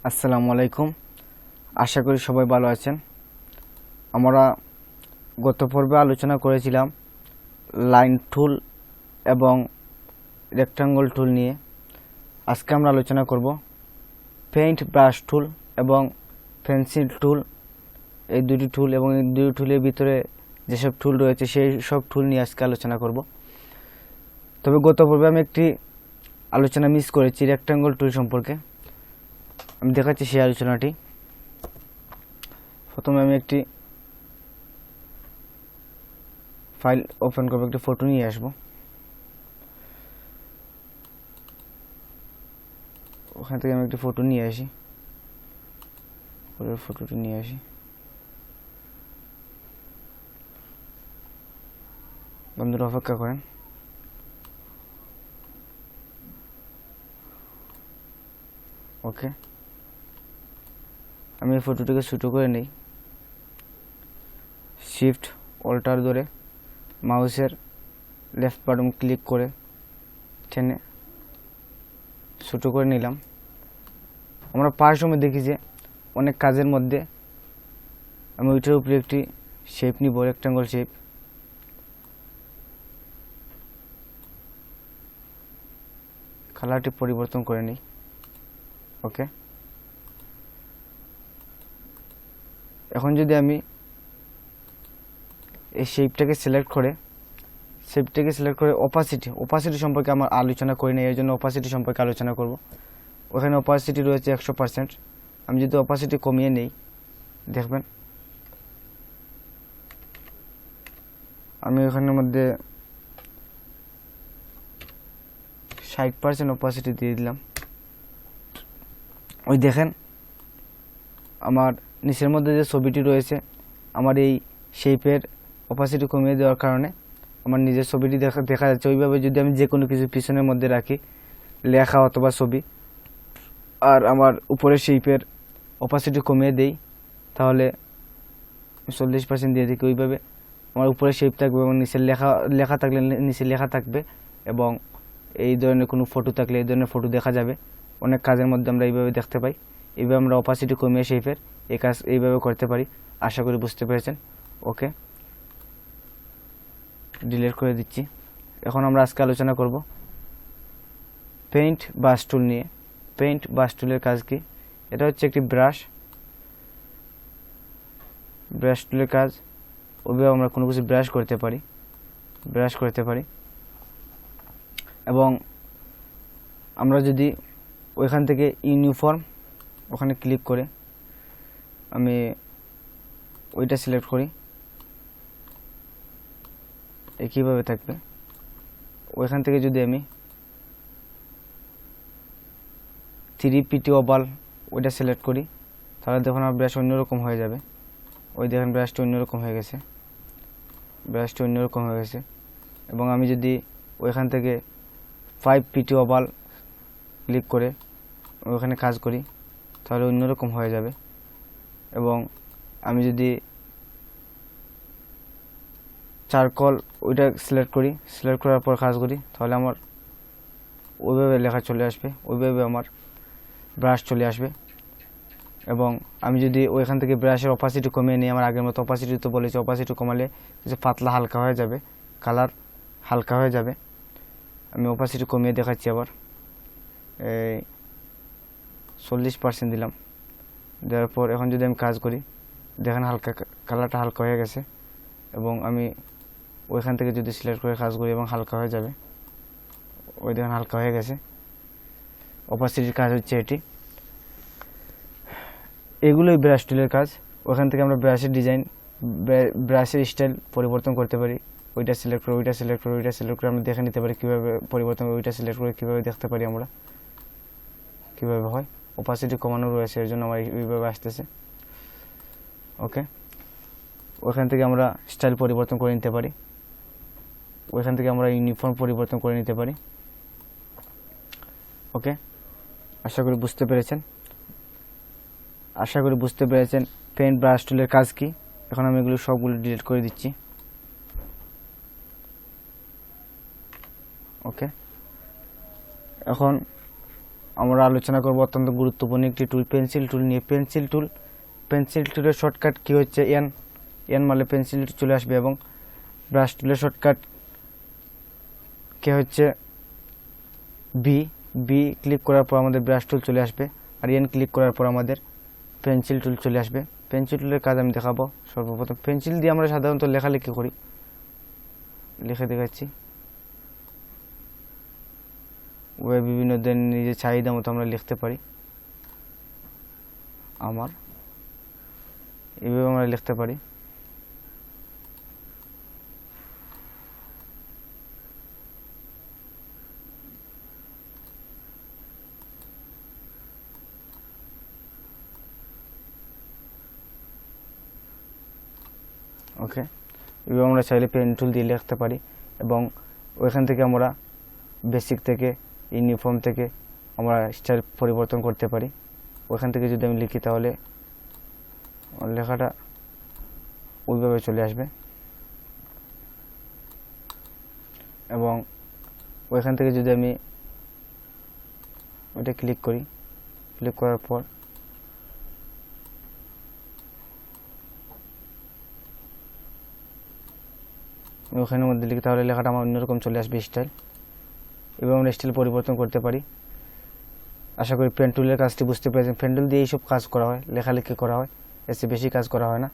আসসালামু আলাইকুম। আশা করি সবাই ভালো আছেন। আমরা গত পর্বে আলোচনা করেছিলাম লাইন টুল এবং রেক্টাঙ্গল টুল নিয়ে। আজকে আমরা আলোচনা করব পেইন্ট ব্রাশ টুল এবং পেন্সিল টুল, এই দুটি টুল এবং এই দুটি টুলের ভিতরে যেসব টুল রয়েছে সেই সব টুল নিয়ে আজকে আলোচনা করব। তবে গত পর্বে আমি একটি আলোচনা মিস করেছি রেক্টাঙ্গল টুল সম্পর্কে। আমি দেখাচ্ছি সেই আলোচনাটি। প্রথমে আমি একটি ফাইল ওপেন করব, একটি ফটো নিয়ে আসব। ওখান থেকে আমি একটি ফটো নিয়ে আসি, ফটোটি নিয়ে আসি। বন্ধুরা অপেক্ষা করেন। ওকে, আমি এই ফটোটিকে ছোটো করে নিই। শিফট অল্টার ধরে মাউসের লেফট বাটন ক্লিক করে টেনে ছোটো করে নিলাম। আমরা প্রায় সময় দেখি যে অনেক কাজের মধ্যে আমি ওইটার উপরে একটি শেপ নিব, রেক্টাঙ্গল শেপ। কালারটি পরিবর্তন করে নিই। ওকে, এখন যদি আমি এই শেপটাকে সিলেক্ট করে অপাসিটি সম্পর্কে আমার আলোচনা করি না, এর জন্য অপাসিটি সম্পর্কে আলোচনা করব। ওখানে অপাসিটি রয়েছে 100%। আমি যদি অপাসিটি কমিয়ে নেই, দেখবেন আমি ওখানের মধ্যে 60% অপাসিটি দিয়ে দিলাম। ওই দেখেন আমার নিচের মধ্যে যে ছবিটি রয়েছে, আমার এই শেপের অপাসিটি কমিয়ে দেওয়ার কারণে আমার নিজের ছবিটি দেখা যাচ্ছে। ওইভাবে যদি আমি যে কোনো কিছু পিছনের মধ্যে রাখি, লেখা অথবা ছবি, আর আমার উপরের শেপের অপাসিটি কমিয়ে দেই, তাহলে 40% দিয়ে দিই। ওইভাবে আমার উপরে শেপ থাকবে এবং নিচের লেখা থাকলে নিচে লেখা থাকবে, এবং এই ধরনের কোনো ফটো থাকলে এই ধরনের ফটো দেখা যাবে। অনেক কাজের মধ্যে আমরা এইভাবে দেখতে পাই। এইভাবে আমরা অপাসিটি কমিয়ে শেপের এই কাজ এইভাবে করতে পারি। আশা করি বুঝতে পেরেছেন। ওকে, ডিলিট করে দিচ্ছি। এখন আমরা আজকে আলোচনা করব পেইন্ট ব্রাশ টুল নিয়ে। পেইন্ট ব্রাশ টুলের কাজ কি? এটা হচ্ছে একটি ব্রাশ টুলের কাজ। ওইভাবে আমরা কোনো কিছু ব্রাশ করতে পারি। এবং আমরা যদি ওইখান থেকে ইউনিফর্ম ওখানে ক্লিক করে আমি ওইটা সিলেক্ট করি, একইভাবে থাকবে। ওইখান থেকে যদি আমি 3PT ওভাল ওইটা সিলেক্ট করি, তাহলে দেখুন আমার ব্রাশ অন্যরকম হয়ে যাবে। ওই দেখেন ব্রাশটা অন্যরকম হয়ে গেছে। এবং আমি যদি ওইখান থেকে 5PT ওভাল ক্লিক করে ওইখানে কাজ করি, তাহলে অন্যরকম হয়ে যাবে। এবং আমি যদি চারকোল ওইটা সিলেক্ট করার পর কাজ করি, তাহলে আমার ওইভাবে লেখা চলে আসবে, ওইভাবে আমার ব্রাশ চলে আসবে। এবং আমি যদি ওইখান থেকে ব্রাশের অপাসিটি কমিয়ে নিই, আমার আগের মতো অপাসিটি তো বলেছি, অপাসিটি কমালে কিছু পাতলা হালকা হয়ে যাবে, কালার হালকা হয়ে যাবে। আমি অপাসিটি কমিয়ে দেখাচ্ছি। আবার 40% দিলাম। দেওয়ার পর এখন যদি আমি কাজ করি, দেখেন কালারটা হালকা হয়ে গেছে। এবং আমি ওইখান থেকে যদি সিলেক্ট করে কাজ করি এবং হালকা হয়ে যাবে, ওই দেখেন হালকা হয়ে গেছে। অপাসিটির কাজ হচ্ছে এটি। এগুলোই ব্রাশ টুলের কাজ। ওখান থেকে আমরা ব্রাশের ডিজাইন, ব্রাশের স্টাইল পরিবর্তন করতে পারি। ওইটা সিলেক্ট করে আমরা দেখে নিতে পারি কীভাবে পরিবর্তন, ওইটা সিলেক্ট করে কীভাবে দেখতে পারি আমরা কীভাবে হয়। অপাসিটি কমানো রয়েছে, এর জন্য আমার এইভাবে আসতেছে। ওকে, ওখান থেকে আমরা স্টাইল পরিবর্তন করে নিতে পারি। ওইখান থেকে আমরা ইউনিফর্ম পরিবর্তন করে নিতে পারি। ওকে, আশা করি বুঝতে পেরেছেন পেইন্ট ব্রাশ টুলের কাজ কি। এখন আমি এগুলো সবগুলো ডিলিট করে দিচ্ছি। ওকে, এখন আমরা আলোচনা করব অত্যন্ত গুরুত্বপূর্ণ একটি টুল পেন্সিল টুল নিয়ে। পেন্সিল টুলের শর্টকাট কি হচ্ছে এন মারলে পেন্সিল চলে আসবে, এবং ব্রাশ টুলের শর্টকাট কি হচ্ছে বি ক্লিক করার পর আমাদের ব্রাশ টুল চলে আসবে, আর এন ক্লিক করার পর আমাদের পেন্সিল টুল চলে আসবে। পেন্সিল টুলের কাজ আমি দেখাবো। সর্বপ্রথম পেন্সিল দিয়ে আমরা সাধারণত লেখালেখি করি, লিখে দেখাচ্ছি। বিভিন্ন দিন নিজের চাহিদা মতো আমরা লিখতে পারি। এইভাবে আমরা লিখতে পারি। ওকে, এভাবে আমরা চাইলে পেন টুল দিয়ে লিখতে পারি, এবং ওইখান থেকে আমরা বেসিক থেকে ইউনিফর্ম থেকে আমরা স্টাইল পরিবর্তন করতে পারি। ওইখান থেকে যদি আমি লিখি তাহলে লেখাটা ওইভাবে চলে আসবে, এবং ওইখান থেকে যদি আমি ওইটা ক্লিক করি, ক্লিক করার পর ওখানের মধ্যে লিখি তাহলে লেখাটা আমার অন্যরকম চলে আসবে স্টাইল। এবং আমরা স্টাইল পরিবর্তন করতে পারি। আশা করি পেন টুলের কাজটি বুঝতে পেরেছেন। পেন টুল দিয়ে এইসব কাজ করা হয়, লেখালেখি করা হয়, এসে বেশি কাজ করা হয় না।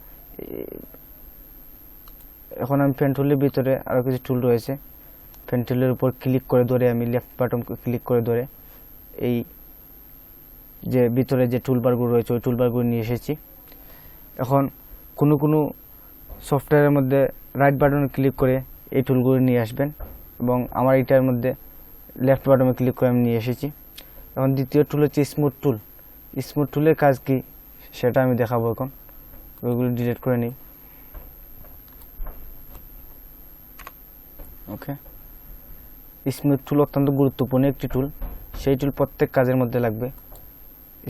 এখন আমি পেন টুলের ভিতরে আরও কিছু টুল রয়েছে। পেন টুলের উপর ক্লিক করে ধরে আমি লেফট বাটন ক্লিক করে ধরে এই যে ভিতরে যে টুলবারগুলো রয়েছে ওই টুলবারগুলো নিয়ে এসেছি। এখন কোনো সফটওয়্যারের মধ্যে রাইট বাটনে ক্লিক করে এই টুলগুলো নিয়ে আসবেন, এবং আমার এটার মধ্যে লেফট বাটনে ক্লিক করে আমি নিয়ে এসেছি। এখন দ্বিতীয় টুল হচ্ছে স্মুথ টুল। স্মুথ টুলের কাজ কি সেটা আমি দেখাবো এখন। ওইগুলো ডিলিট করে নিই। ওকে, স্মুথ টুল অত্যন্ত গুরুত্বপূর্ণ একটি টুল। সেই টুল প্রত্যেক কাজের মধ্যে লাগবে।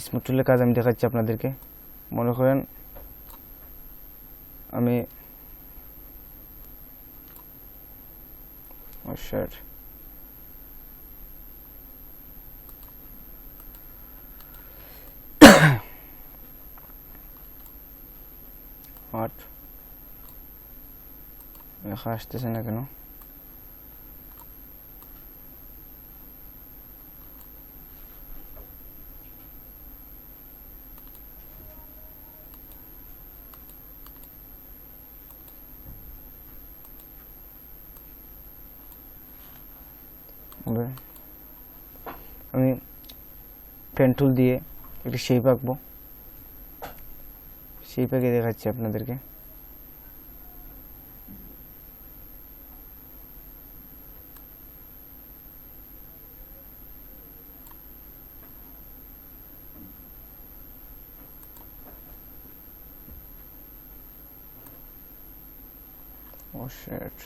স্মুথ টুলের কাজ আমি দেখাচ্ছি আপনাদেরকে। মনে করেন আমি লেখা আসতেছে না কেন? আমি পেন টুল দিয়ে একটি শেপ আঁকবো। শেপ এঁকে দেখাচ্ছি আপনাদেরকে। Oh shit.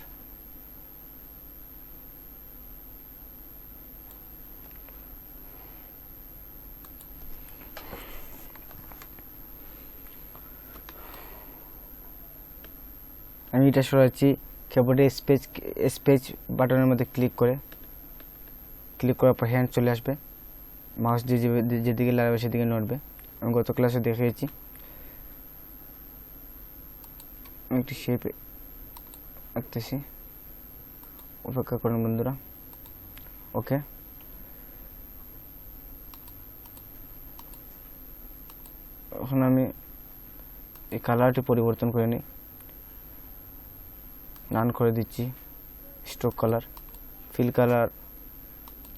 আমি এটা সরাচ্ছি কিবোর্ডে স্পেস বাটনের মধ্যে ক্লিক করার পর হ্যান্ড চলে আসবে। মাউস দিয়ে যেদিকে লাগাবে সেদিকে নড়বে। আমি গত ক্লাসে দেখিয়েছি। আমি একটি শেপ আঁকতেছি, অপেক্ষা করুন বন্ধুরা। ওকে, এখন আমি এই কালারটি পরিবর্তন করে নিই। নান করে দিচ্ছি, স্ট্রোক কালার, ফিল কালার,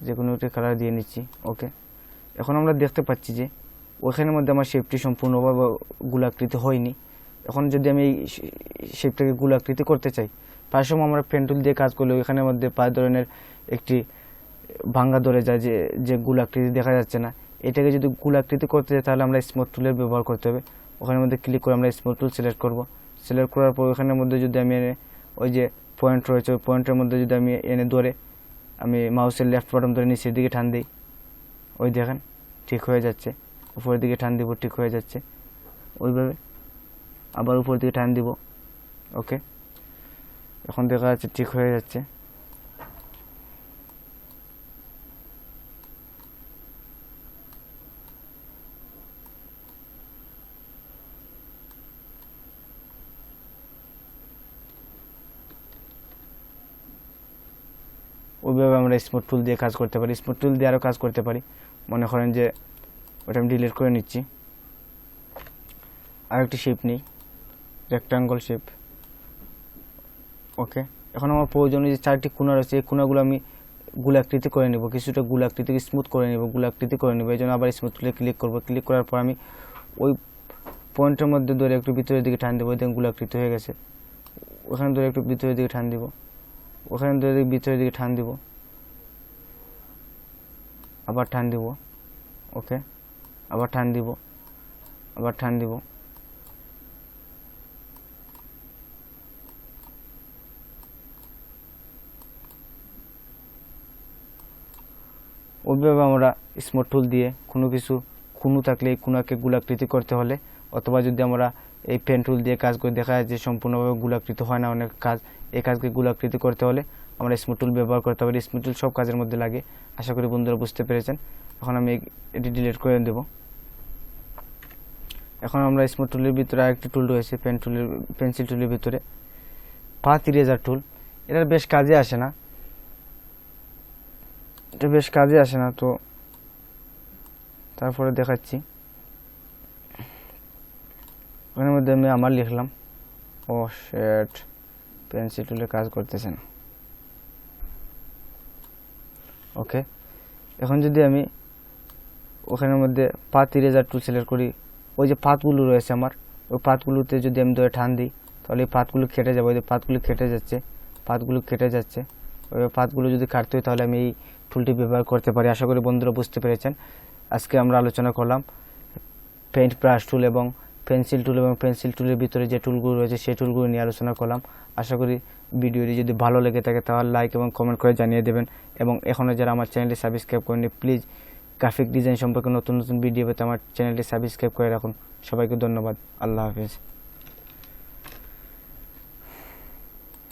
যে কোনো একটি কালার দিয়ে নিচ্ছি। ওকে, এখন আমরা দেখতে পাচ্ছি যে ওখানের মধ্যে আমার শেপটি সম্পূর্ণভাবে গোলাকৃতি হয়নি। এখন যদি আমি এই শেপটাকে গোলাকৃতি করতে চাই, প্রায় সময় আমরা পেন টুল দিয়ে কাজ করলে ওইখানের মধ্যে প্রায় ধরনের একটি ভাঙ্গা ধরে যায়, যে গোলাকৃতি দেখা যাচ্ছে না। এটাকে যদি গোলাকৃতি করতে চাই তাহলে আমরা স্মুথ টুলের ব্যবহার করতে হবে। ওখানের মধ্যে ক্লিক করে আমরা স্মুথ টুল সিলেক্ট করব। সিলেক্ট করার পর ওখানের মধ্যে যদি আমি ওই যে পয়েন্ট রয়েছে ওই পয়েন্টের মধ্যে যদি আমি এনে ধরে আমি মাউসের লেফট বাটন ধরে নিচের দিকে টান দিই, ওই দেখেন ঠিক হয়ে যাচ্ছে। উপরের দিকে টান দিব, ঠিক হয়ে যাচ্ছে। ওইভাবে আবার উপর দিকে টান দিব। ওকে, এখন দেখা যাচ্ছে ঠিক হয়ে যাচ্ছে। ওইভাবে আমরা স্মুথ টুল দিয়ে কাজ করতে পারি। স্মুথ টুল দিয়ে আরও কাজ করতে পারি। মনে করেন যে ওটা আমি ডিলিট করে নিচ্ছি, আরেকটি শেপ নিই, রেক্টাঙ্গল শেপ। ওকে, এখন আমার প্রয়োজনীয় যে 4টি কোণা রয়েছে এই কোণাগুলো আমি গোলাকৃতি করে নেব, কিছুটা গোলাকৃতি স্মুথ করে নেব, গোলাকৃতি করে নেব। এই জন্য আবার স্মুথ টুলে ক্লিক করব। ক্লিক করার পর আমি ওই পয়েন্টের মধ্যে ধরে একটু ভিতরের দিকে টান দেবো, দেখুন গোলাকৃতি হয়ে গেছে। ওখানে ধরে একটু ভিতরের দিকে টান দিব, ওখানে ধরে ভিতরের দিকে টান দিব, আবার টান দিব। ওকে, আবার টান দিব, আবার টান দিব। ওইভাবে আমরা স্মুথ টুল দিয়ে কোনো কিছু খুনু থাকলে এই খুনাকে গোলাকৃতি করতে হলে, অথবা যদি আমরা এই পেন টুল দিয়ে কাজ করে দেখা যায় যে সম্পূর্ণভাবে গোলাকৃতি হয় না অনেক কাজ, এই কাজকে গোলাকৃতি করতে হলে আমরা স্মুথ টুল ব্যবহার করতে পারি। স্মুথ টুল সব কাজের মধ্যে লাগে, আশা করি বন্ধুরা বুঝতে পেরেছেন। এখন আমি এটি ডিলিট করে দেব। এখন আমরা স্মুথ টুলের ভিতরে আরেকটি টুল রয়েছে, পেন্সিল টুলের ভিতরে পাথ ইরেজার টুল। এটার বেশ কাজে আসে না, এটা বেশ কাজে আসে না, তো তারপরে দেখাচ্ছি। ওখানের মধ্যে আমি আমার লিখলাম, ও শেট, পেন্সিল টুলে কাজ করতেছে না। ওকে, এখন যদি আমি ওখানের মধ্যে পাথ ইরেজার টুল সিলেক্ট করি, ওই যে পাথগুলো রয়েছে আমার, ওই পাথগুলোতে যদি আমি ধরে টান দিই তাহলে এই পাথগুলো কেটে যাবে। ওই যে পাথগুলো কেটে যাচ্ছে, পাথগুলো কেটে যাচ্ছে। ওই পাথগুলো যদি কাটতে হয় তাহলে আমি এই টুলটি ব্যবহার করতে পারি। আশা করি বন্ধুরা বুঝতে পেরেছেন। আজকে আমরা আলোচনা করলাম পেইন্ট ব্রাশ টুল এবং পেন্সিল টুল, এবং পেন্সিল টুলের ভিতরে যে টুলগুলো রয়েছে সেই টুলগুলো নিয়ে আলোচনা করলাম। আশা করি ভিডিওটি যদি ভালো লেগে থাকে তাহলে লাইক এবং কমেন্ট করে জানিয়ে দেবেন, এবং এখনও যারা আমার চ্যানেলটি সাবস্ক্রাইব করেনি প্লিজ গ্রাফিক ডিজাইন সম্পর্কে নতুন নতুন ভিডিও পেতে আমার চ্যানেলটি সাবস্ক্রাইব করে রাখুন। সবাইকে ধন্যবাদ। আল্লাহ হাফেজ।